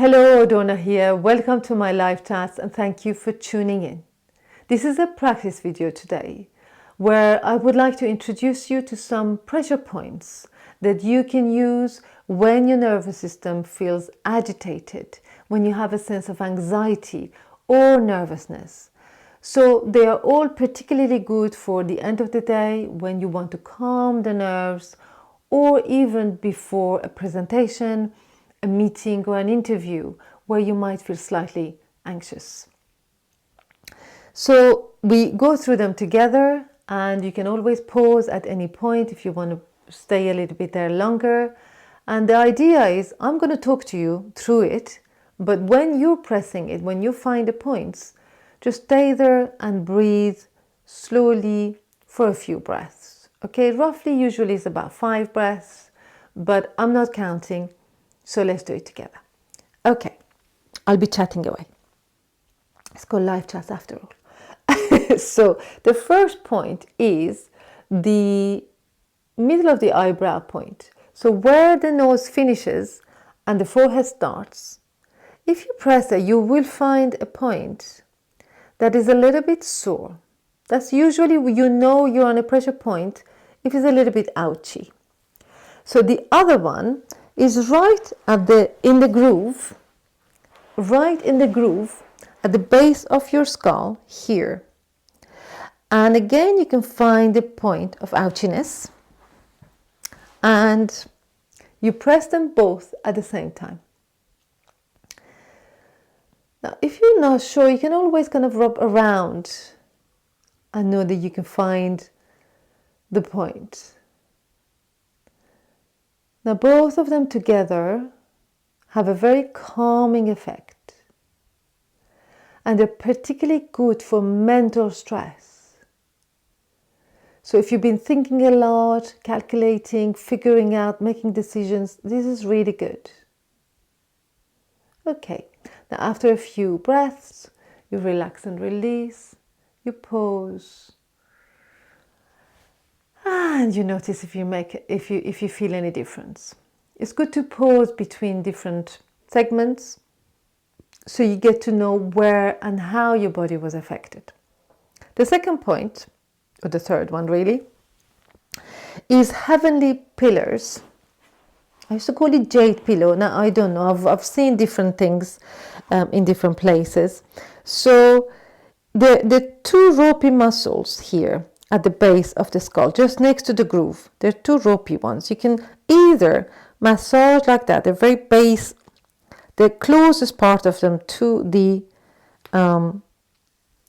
Hello, Dorna here. Welcome to my live chats and thank you for tuning in. This is a practice video today where I would like to introduce you to some pressure points that you can use when your nervous system feels agitated, when you have a sense of anxiety or nervousness. So they are all particularly good for the end of the day when you want to calm the nerves, or even before a presentation, a meeting or an interview where you might feel slightly anxious. So we go through them together, and you can always pause at any point if you want to stay a little bit there longer. And the idea is I'm going to talk to you through it, but when you're pressing it, when you find the points, just stay there and breathe slowly for a few breaths. Okay, roughly usually it's about 5 breaths, but I'm not counting. So let's do it together. Okay, I'll be chatting away. It's called live chats after all. So the first point is the middle of the eyebrow point. So where the nose finishes and the forehead starts, if you press it, you will find a point that is a little bit sore. That's usually you know you're on a pressure point if it's a little bit ouchy. So the other one is right in the groove at the base of your skull here. And again, you can find the point of ouchiness, and you press them both at the same time. Now, if you're not sure, you can always kind of rub around and know that you can find the point. Now, both of them together have a very calming effect, and they're particularly good for mental stress. So if you've been thinking a lot, calculating, figuring out, making decisions, this is really good. Okay, now after a few breaths, you relax and release, you pause, and you notice if you feel any difference. It's good to pause between different segments so you get to know where and how your body was affected. The second point, or the third one really, is heavenly pillars. I used to call it jade pillow. Now I don't know. I've seen different things in different places. So the two ropey muscles here at the base of the skull, just next to the groove, there are two ropey ones. You can either massage like that, the very base, the closest part of them to the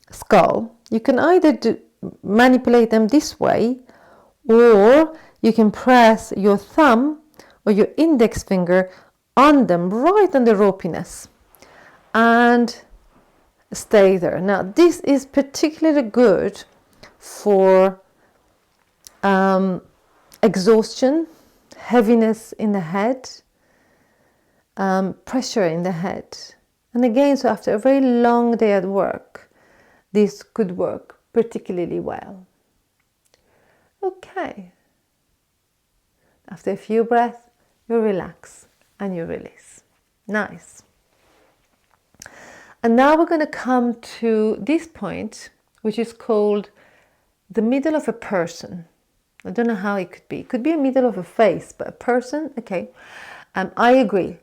skull. You can either manipulate them this way, or you can press your thumb or your index finger on them, right on the ropiness, and stay there. Now, this is particularly good for exhaustion, heaviness in the head, pressure in the head. And again, so after a very long day at work, this could work particularly well. Okay. After a few breaths, you relax and you release. Nice. And now we're going to come to this point, which is called the middle of a person. I don't know how it could be. It could be a middle of a face, but a person, okay. I agree.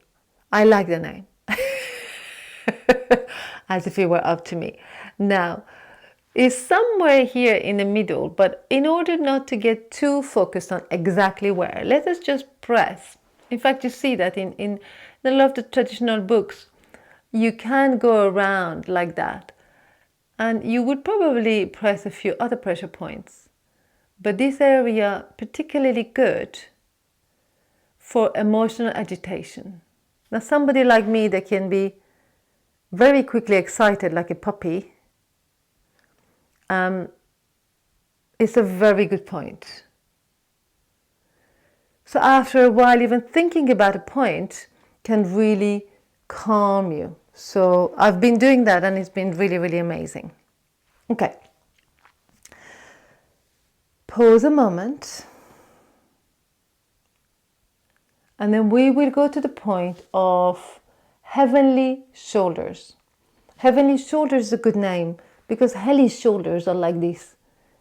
I like the name. As if it were up to me. Now, it's somewhere here in the middle, but in order not to get too focused on exactly where, let us just press. In fact, you see that in a lot of the traditional books, you can go around like that. And you would probably press a few other pressure points. But this area particularly good for emotional agitation. Now, somebody like me that can be very quickly excited like a puppy, it's a very good point. So after a while, even thinking about a point can really calm you. So I've been doing that and it's been really, really amazing. Okay. Pause a moment. And then we will go to the point of heavenly shoulders. Heavenly shoulders is a good name because hellish shoulders are like this.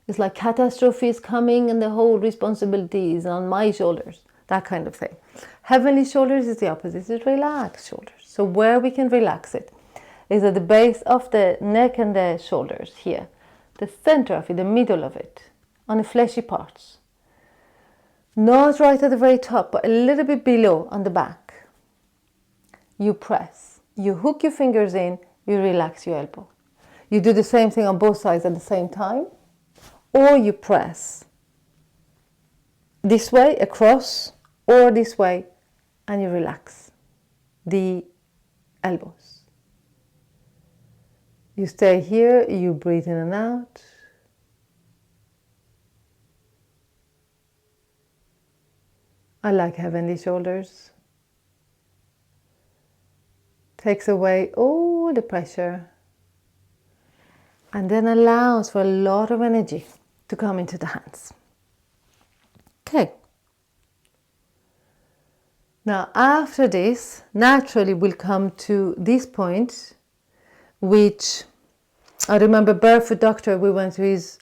It's like catastrophe is coming and the whole responsibility is on my shoulders. That kind of thing. Heavenly shoulders is the opposite. It's relaxed shoulders. So where we can relax it is at the base of the neck and the shoulders here. The center of it, the middle of it, on the fleshy parts. Not right at the very top, but a little bit below on the back. You press. You hook your fingers in, you relax your elbow. You do the same thing on both sides at the same time. Or you press this way across or this way and you relax the elbows. You stay here, you breathe in and out. I like heavenly shoulders. Takes away all the pressure and then allows for a lot of energy to come into the hands. Okay. Now after this, naturally we'll come to this point, which I remember Barefoot Doctor, we went to his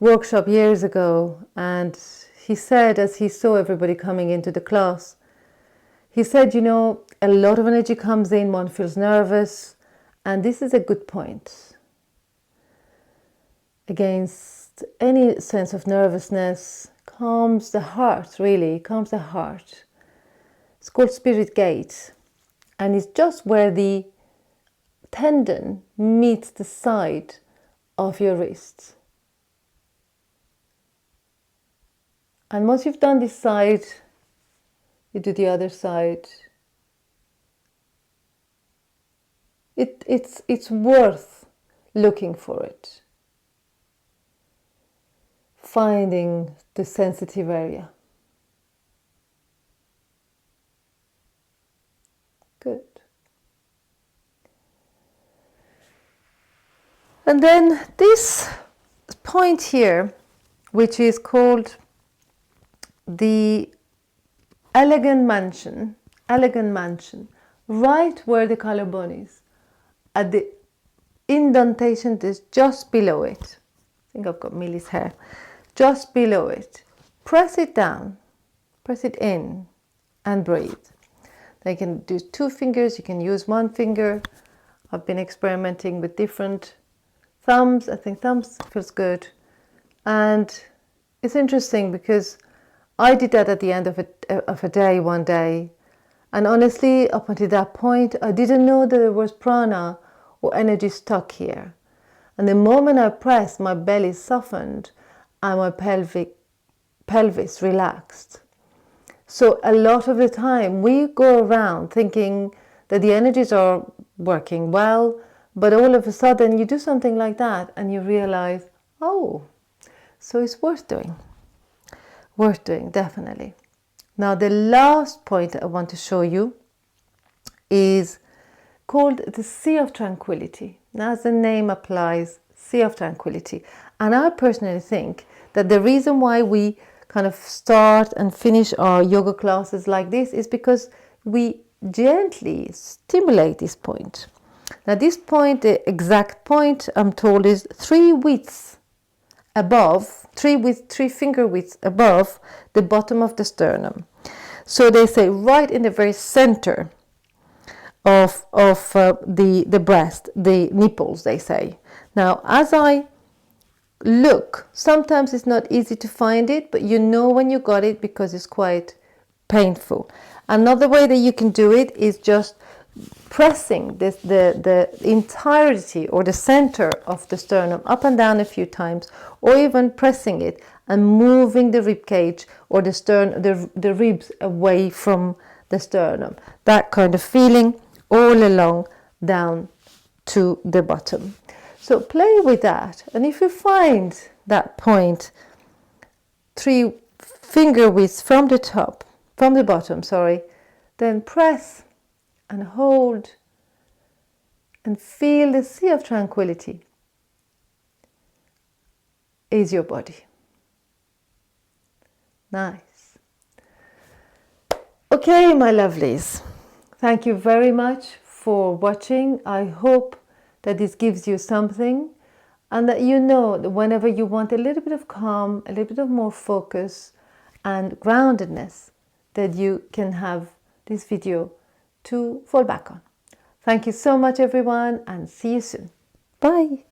workshop years ago, and he said, as he saw everybody coming into the class, he said, you know, a lot of energy comes in, one feels nervous, and this is a good point against any sense of nervousness. Calms the heart, really, calms the heart. It's called Spirit Gate, and it's just where the tendon meets the side of your wrist. And once you've done this side, you do the other side. It's worth looking for it. Finding the sensitive area. Good. And then this point here, which is called the elegant mansion, right where the collarbone is, at the indentation is just below it. I think I've got Millie's hair. Just below it. Press it down, press it in, and breathe. Then you can do 2 fingers, you can use 1 finger. I've been experimenting with different thumbs. I think thumbs feels good. And it's interesting because I did that at the end of a day, one day. And honestly, up until that point, I didn't know that there was prana or energy stuck here. And the moment I pressed, my belly softened and my pelvis relaxed. So a lot of the time we go around thinking that the energies are working well, but all of a sudden you do something like that and you realize, oh, so it's worth doing. Worth doing, definitely. Now the last point I want to show you is called the Sea of Tranquility. Now as the name applies, Sea of Tranquility. And I personally think that the reason why we kind of start and finish our yoga classes like this is because we gently stimulate this point. Now this point, the exact point I'm told is 3 widths above, 3 finger widths above the bottom of the sternum. So they say right in the very center of the breast, the nipples, they say. Now as I look, sometimes it's not easy to find it, but you know when you got it because it's quite painful. Another way that you can do it is just pressing the entirety or the center of the sternum up and down a few times, or even pressing it and moving the rib cage or the ribs away from the sternum. That kind of feeling all along down to the bottom. So play with that, and if you find that point 3 finger widths from the bottom, then press and hold and feel the Sea of Tranquility is your body. Nice. Okay, my lovelies, thank you very much for watching. I hope that this gives you something, and that you know that whenever you want a little bit of calm, a little bit of more focus and groundedness, that you can have this video to fall back on. Thank you so much, everyone, and see you soon. Bye.